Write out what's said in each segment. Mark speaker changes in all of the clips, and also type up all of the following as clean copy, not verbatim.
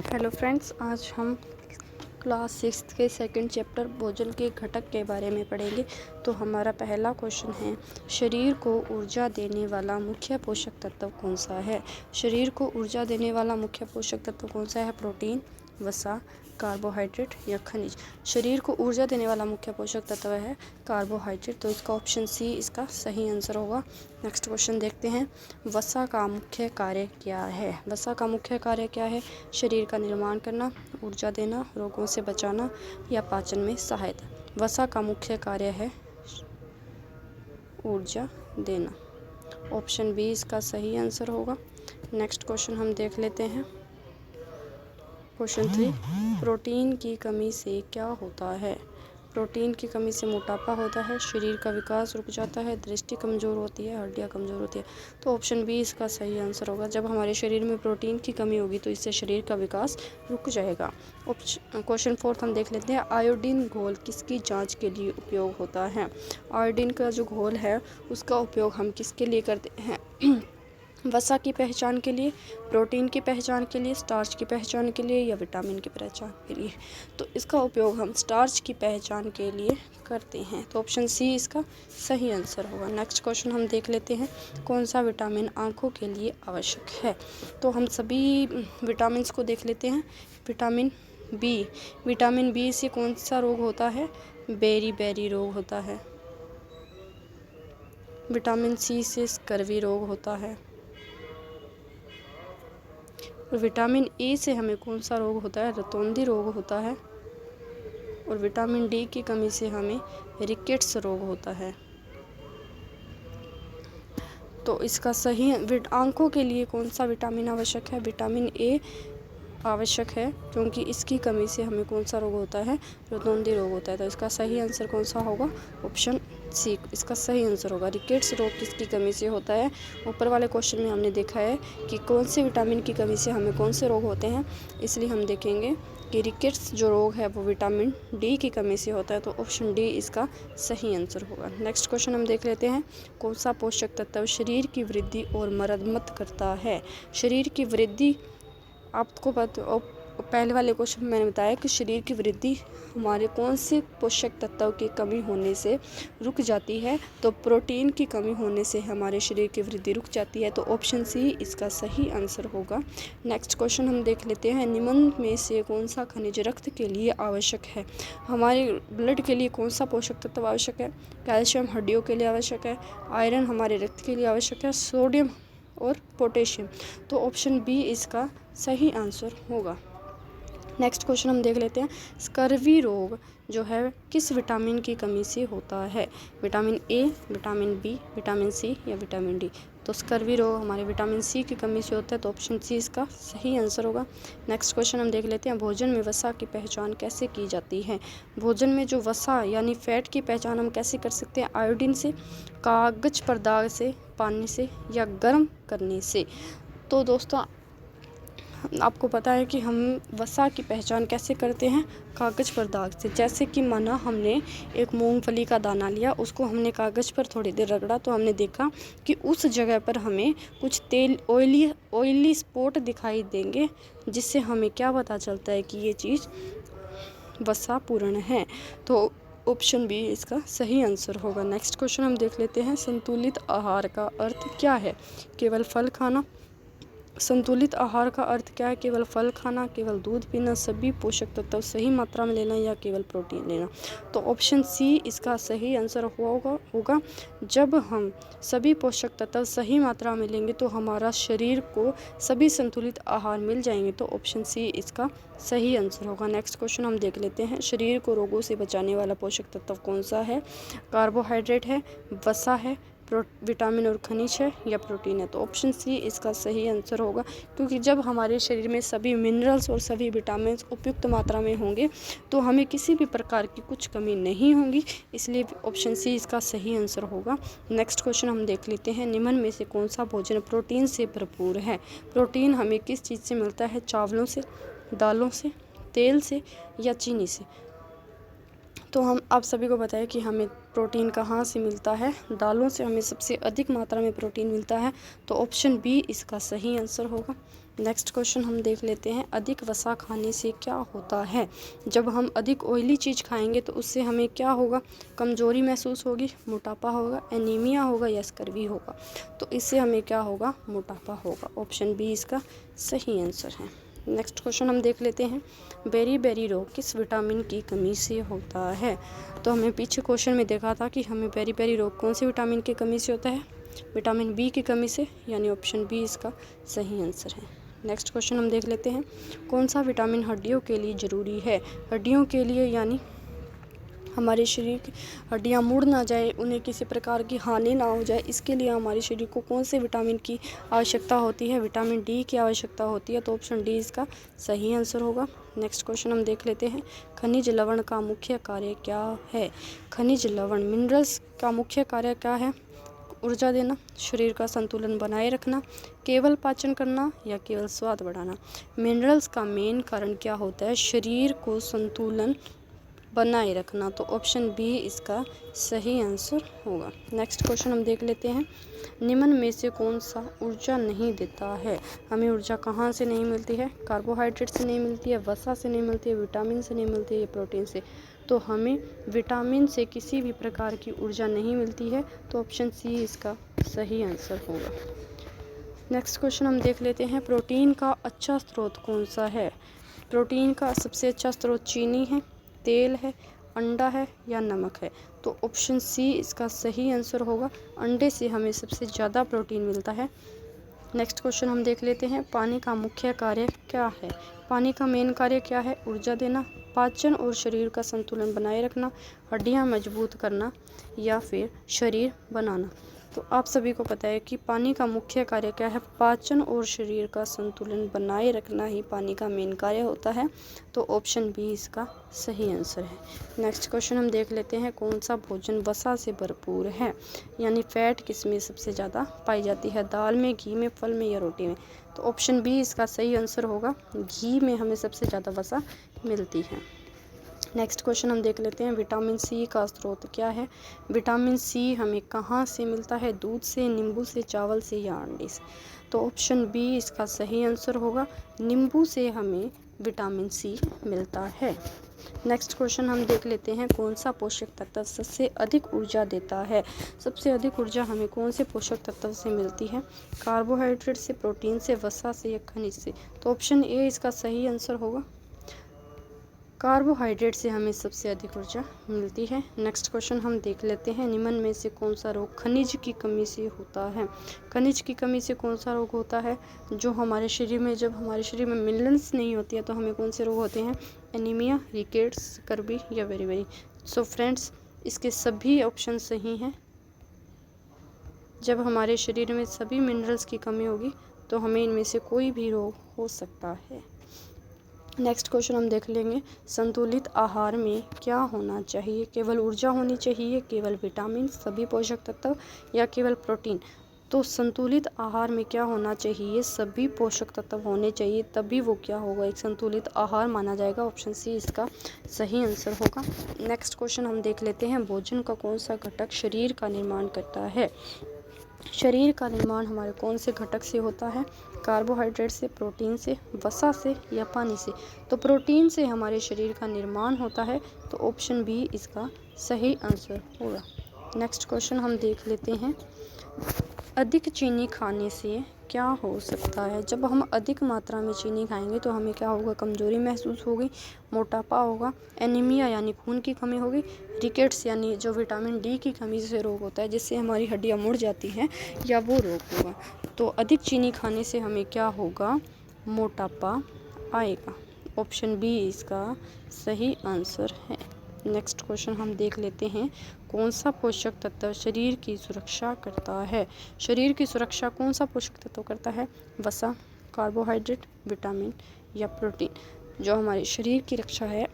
Speaker 1: Hello friends, आज हम class 6 के सेकंड चैप्टर भोजन के घटक के बारे में पढ़ेंगे। तो हमारा पहला क्वेश्चन है, शरीर को ऊर्जा देने वाला मुख्य पोषक तत्व कौन सा है। शरीर को ऊर्जा देने वाला मुख्य पोषक तत्व कौन सा है। प्रोटीन, वसा, कार्बोहाइड्रेट या खनिज। शरीर को ऊर्जा देने वाला मुख्य पोषक तत्व है कार्बोहाइड्रेट, तो इसका ऑप्शन सी इसका सही आंसर होगा। नेक्स्ट क्वेश्चन देखते हैं, वसा का मुख्य कार्य क्या है। वसा का मुख्य कार्य क्या है। शरीर का निर्माण करना, ऊर्जा देना, रोगों से बचाना या पाचन में सहायता। वसा का मुख्य कार्य है ऊर्जा देना। ऑप्शन बी इसका सही आंसर होगा। नेक्स्ट क्वेश्चन हम देख लेते हैं। क्वेश्चन 3, प्रोटीन की कमी से क्या होता है। प्रोटीन की कमी से मोटापा होता है, शरीर का विकास रुक जाता है, दृष्टि कमज़ोर होती है, हड्डियां कमज़ोर होती है। तो ऑप्शन बी इसका सही आंसर होगा। जब हमारे शरीर में प्रोटीन की कमी होगी तो इससे शरीर का विकास रुक जाएगा। क्वेश्चन 4 हम देख लेते हैं, आयोडीन घोल किसकी जांच के लिए उपयोग होता है। आयोडीन का जो घोल है उसका उपयोग हम किसके लिए करते हैं। वसा की पहचान के लिए, प्रोटीन की पहचान के लिए, स्टार्च की पहचान के लिए या विटामिन की पहचान के लिए। तो इसका उपयोग हम स्टार्च की पहचान के लिए करते हैं। तो ऑप्शन सी इसका सही आंसर होगा। नेक्स्ट क्वेश्चन हम देख लेते हैं, कौन सा विटामिन आँखों के लिए आवश्यक है। तो हम सभी विटामिन को देख लेते हैं। विटामिन बी से कौन सा रोग होता है। बेरी रोग होता है। विटामिन सी से स्कर्वी रोग होता है। और विटामिन ए से हमें कौन सा रोग होता है। रतौंधी रोग होता है। और विटामिन डी की कमी से हमें रिकेट्स रोग होता है। तो इसका सही आंखों के लिए कौन सा विटामिन आवश्यक है। विटामिन ए आवश्यक है, क्योंकि इसकी कमी से हमें कौन सा रोग होता है। रतौंधी रोग होता है। तो इसका सही आंसर कौन सा होगा। ऑप्शन सी इसका सही आंसर होगा। रिकेट्स रोग किसकी कमी से होता है। ऊपर वाले क्वेश्चन में हमने देखा है कि कौन से विटामिन की कमी से हमें कौन से रोग होते हैं, इसलिए हम देखेंगे कि रिकेट्स जो रोग है वो विटामिन डी की कमी से होता है। तो ऑप्शन डी इसका सही आंसर होगा। नेक्स्ट क्वेश्चन हम देख लेते हैं, कौन सा पोषक तत्व शरीर की वृद्धि और मरम्मत करता है। शरीर की वृद्धि आपको पहले वाले क्वेश्चन में मैंने बताया कि शरीर की वृद्धि हमारे कौन से पोषक तत्व की कमी होने से रुक जाती है। तो प्रोटीन की कमी होने से हमारे शरीर की वृद्धि रुक जाती है। तो ऑप्शन सी इसका सही आंसर होगा। नेक्स्ट क्वेश्चन हम देख लेते हैं, निम्न में से कौन सा खनिज रक्त के लिए आवश्यक है। हमारे ब्लड के लिए कौन सा पोषक तत्व आवश्यक है। कैल्शियम हड्डियों के लिए आवश्यक है, आयरन हमारे रक्त के लिए आवश्यक है, सोडियम और पोटेशियम। तो ऑप्शन बी इसका सही आंसर होगा। नेक्स्ट क्वेश्चन हम देख लेते हैं, स्कर्वी रोग जो है किस विटामिन की कमी से होता है। Vitamin A, vitamin B, vitamin C या विटामिन डी। तो स्कर्वी रोग हमारे विटामिन सी की कमी से होता है। तो ऑप्शन सी इसका सही आंसर होगा। नेक्स्ट क्वेश्चन हम देख लेते हैं, भोजन में वसा की पहचान कैसे की जाती है। भोजन में जो वसा यानी फैट की पहचान हम कैसे कर सकते हैं। आयोडीन से, कागज पर दाग से, पानी से या गर्म करने से। तो दोस्तों आपको पता है कि हम वसा की पहचान कैसे करते हैं। कागज़ पर दाग से। जैसे कि माना हमने एक मूंगफली का दाना लिया, उसको हमने कागज़ पर थोड़ी देर रगड़ा तो हमने देखा कि उस जगह पर हमें कुछ ऑयली स्पॉट दिखाई देंगे, जिससे हमें क्या पता चलता है कि ये चीज़ वसा पूर्ण है। तो ऑप्शन बी इसका सही आंसर होगा। नेक्स्ट क्वेश्चन हम देख लेते हैं, संतुलित आहार का अर्थ क्या है। केवल फल खाना। संतुलित आहार का अर्थ क्या है। केवल फल खाना, केवल दूध पीना, सभी पोषक तत्व सही मात्रा में लेना या केवल प्रोटीन लेना। तो ऑप्शन सी इसका सही आंसर होगा। जब हम सभी पोषक तत्व सही मात्रा में लेंगे तो हमारा शरीर को सभी संतुलित आहार मिल जाएंगे। तो ऑप्शन सी इसका सही आंसर होगा। नेक्स्ट क्वेश्चन हम देख लेते हैं, शरीर को रोगों से बचाने वाला पोषक तत्व कौन सा है। कार्बोहाइड्रेट है, वसा है, विटामिन और खनिज है या प्रोटीन है। तो ऑप्शन सी इसका सही आंसर होगा, क्योंकि जब हमारे शरीर में सभी मिनरल्स और सभी विटामिन उपयुक्त मात्रा में होंगे तो हमें किसी भी प्रकार की कुछ कमी नहीं होगी, इसलिए ऑप्शन सी इसका सही आंसर होगा। नेक्स्ट क्वेश्चन हम देख लेते हैं, निम्न में से कौन सा भोजन प्रोटीन से भरपूर है। प्रोटीन हमें किस चीज़ से मिलता है। चावलों से, दालों से, तेल से या चीनी से। तो हम आप सभी को बताएं कि हमें प्रोटीन कहाँ से मिलता है। दालों से हमें सबसे अधिक मात्रा में प्रोटीन मिलता है। तो ऑप्शन बी इसका सही आंसर होगा। नेक्स्ट क्वेश्चन हम देख लेते हैं, अधिक वसा खाने से क्या होता है। जब हम अधिक ऑयली चीज़ खाएंगे तो उससे हमें क्या होगा, कमज़ोरी महसूस होगी, मोटापा होगा, एनीमिया होगा या स्कर्वी होगा। तो इससे हमें क्या होगा, मोटापा होगा। ऑप्शन बी इसका सही आंसर है। नेक्स्ट क्वेश्चन हम देख लेते हैं, बेरी रोग किस विटामिन की कमी से होता है। तो हमें पीछे क्वेश्चन में देखा था कि हमें बेरी रोग कौन से विटामिन की कमी से होता है, विटामिन बी की कमी से, यानी ऑप्शन बी इसका सही आंसर है। नेक्स्ट क्वेश्चन हम देख लेते हैं, कौन सा विटामिन हड्डियों के लिए ज़रूरी है। हड्डियों के लिए यानी हमारे शरीर की हड्डियाँ मुड़ ना जाए, उन्हें किसी प्रकार की हानि ना हो जाए, इसके लिए हमारे शरीर को कौन से विटामिन की आवश्यकता होती है, विटामिन डी की आवश्यकता होती है। तो ऑप्शन डी इसका सही आंसर होगा। नेक्स्ट क्वेश्चन हम देख लेते हैं, खनिज लवण का मुख्य कार्य क्या है। खनिज लवण मिनरल्स का मुख्य कार्य क्या है, ऊर्जा देना, शरीर का संतुलन बनाए रखना, केवल पाचन करना या केवल स्वाद बढ़ाना। मिनरल्स का मेन कारण क्या होता है, शरीर को संतुलन बनाए रखना। तो ऑप्शन बी इसका सही आंसर होगा। नेक्स्ट क्वेश्चन हम देख लेते हैं, निम्न में से कौन सा ऊर्जा नहीं देता है। हमें ऊर्जा कहाँ से नहीं मिलती है, कार्बोहाइड्रेट से नहीं मिलती है, वसा से नहीं मिलती है, विटामिन से नहीं मिलती है या प्रोटीन से। तो हमें विटामिन से किसी भी प्रकार की ऊर्जा नहीं मिलती है। तो ऑप्शन सी इसका सही आंसर होगा। नेक्स्ट क्वेश्चन हम देख लेते हैं, प्रोटीन का अच्छा स्रोत कौन सा है। प्रोटीन का सबसे अच्छा स्रोत चीनी है, तेल है, अंडा है या नमक है। तो ऑप्शन सी इसका सही आंसर होगा। अंडे से हमें सबसे ज़्यादा प्रोटीन मिलता है। नेक्स्ट क्वेश्चन हम देख लेते हैं, पानी का मुख्य कार्य क्या है। पानी का मेन कार्य क्या है, ऊर्जा देना, पाचन और शरीर का संतुलन बनाए रखना, हड्डियां मजबूत करना या फिर शरीर बनाना। तो आप सभी को पता है कि पानी का मुख्य कार्य क्या है, पाचन और शरीर का संतुलन बनाए रखना ही पानी का मेन कार्य होता है। तो ऑप्शन बी इसका सही आंसर है। नेक्स्ट क्वेश्चन हम देख लेते हैं, कौन सा भोजन वसा से भरपूर है, यानी फैट किस में सबसे ज़्यादा पाई जाती है, दाल में, घी में, फल में या रोटी में। तो ऑप्शन बी इसका सही आंसर होगा, घी में हमें सबसे ज़्यादा वसा मिलती है। नेक्स्ट क्वेश्चन हम देख लेते हैं, विटामिन सी का स्रोत क्या है। विटामिन सी हमें कहाँ से मिलता है, दूध से, नींबू से, चावल से या अंडे से। तो ऑप्शन बी इसका सही आंसर होगा, नींबू से हमें विटामिन सी मिलता है। नेक्स्ट क्वेश्चन हम देख लेते हैं, कौन सा पोषक तत्व सबसे अधिक ऊर्जा देता है। सबसे अधिक ऊर्जा हमें कौन से पोषक तत्व से मिलती है, कार्बोहाइड्रेट से, प्रोटीन से, वसा से या खनिज से। तो ऑप्शन ए इसका सही आंसर होगा, कार्बोहाइड्रेट से हमें सबसे अधिक ऊर्जा मिलती है। नेक्स्ट क्वेश्चन हम देख लेते हैं, निम्न में से कौन सा रोग खनिज की कमी से होता है। खनिज की कमी से कौन सा रोग होता है, जो हमारे शरीर में, जब हमारे शरीर में मिनरल्स नहीं होती है तो हमें कौन से रोग होते हैं, एनीमिया, रिकेट्स, स्कर्वी या वेरी। सो फ्रेंड्स, इसके सभी ऑप्शन सही हैं। जब हमारे शरीर में सभी मिनरल्स की कमी होगी तो हमें इनमें से कोई भी रोग हो सकता है। नेक्स्ट क्वेश्चन हम देख लेंगे, संतुलित आहार में क्या होना चाहिए, केवल ऊर्जा होनी चाहिए, केवल विटामिन, सभी पोषक तत्व या केवल प्रोटीन। तो संतुलित आहार में क्या होना चाहिए, सभी पोषक तत्व होने चाहिए, तभी वो क्या होगा, एक संतुलित आहार माना जाएगा। ऑप्शन सी इसका सही आंसर होगा। नेक्स्ट क्वेश्चन हम देख लेते हैं, भोजन का कौन सा घटक शरीर का निर्माण करता है। शरीर का निर्माण हमारे कौन से घटक से होता है, कार्बोहाइड्रेट से, प्रोटीन से, वसा से या पानी से। तो प्रोटीन से हमारे शरीर का निर्माण होता है। तो ऑप्शन बी इसका सही आंसर होगा। नेक्स्ट क्वेश्चन हम देख लेते हैं, अधिक चीनी खाने से क्या हो सकता है। जब हम अधिक मात्रा में चीनी खाएंगे तो हमें क्या होगा, कमज़ोरी महसूस होगी, मोटापा होगा, एनीमिया यानी खून की कमी होगी, रिकेट्स यानी जो विटामिन डी की कमी से रोग होता है जिससे हमारी हड्डियां मुड़ जाती हैं, या वो रोग होगा। तो अधिक चीनी खाने से हमें क्या होगा, मोटापा आएगा। ऑप्शन बी इसका सही आंसर है। नेक्स्ट क्वेश्चन हम देख लेते हैं, कौन सा पोषक तत्व शरीर की सुरक्षा करता है। शरीर की सुरक्षा कौन सा पोषक तत्व करता है, वसा, कार्बोहाइड्रेट, विटामिन या प्रोटीन। जो हमारे शरीर की रक्षा है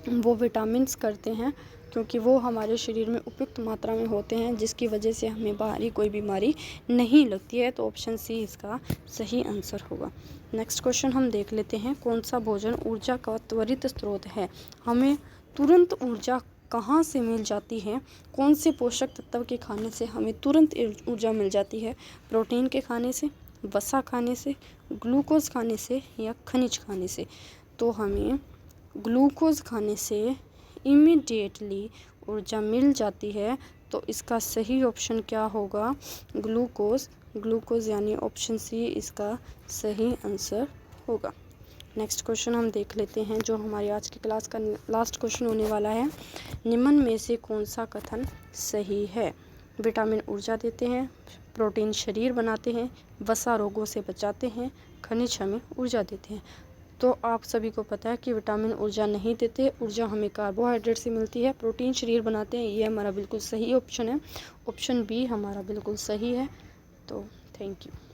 Speaker 1: वो विटामिन्स करते हैं, क्योंकि वो हमारे शरीर में उपयुक्त मात्रा में होते हैं, जिसकी वजह से हमें बाहरी कोई बीमारी नहीं लगती है। तो ऑप्शन सी इसका सही आंसर होगा। नेक्स्ट क्वेश्चन हम देख लेते हैं, कौन सा भोजन ऊर्जा का त्वरित स्रोत है। हमें तुरंत ऊर्जा कहाँ से मिल जाती है, कौन से पोषक तत्व के खाने से हमें तुरंत ऊर्जा मिल जाती है, प्रोटीन के खाने से, वसा खाने से, ग्लूकोज खाने से या खनिज खाने से। तो हमें ग्लूकोज खाने से इमीडिएटली ऊर्जा मिल जाती है, तो इसका सही ऑप्शन क्या होगा? ग्लूकोज। ग्लूकोज यानी ऑप्शन सी इसका सही आंसर होगा। नेक्स्ट क्वेश्चन हम देख लेते हैं, जो हमारी आज की क्लास का लास्ट क्वेश्चन होने वाला है। निम्न में से कौन सा कथन सही है? विटामिन ऊर्जा देते हैं, प्रोटीन शरीर बनाते हैं, वसा रोगों से बचाते हैं, खनिज हमें ऊर्जा देते हैं। तो आप सभी को पता है कि विटामिन ऊर्जा नहीं देते, ऊर्जा हमें कार्बोहाइड्रेट से मिलती है। प्रोटीन शरीर बनाते हैं, ये हमारा बिल्कुल सही ऑप्शन है। ऑप्शन बी हमारा बिल्कुल सही है। तो थैंक यू।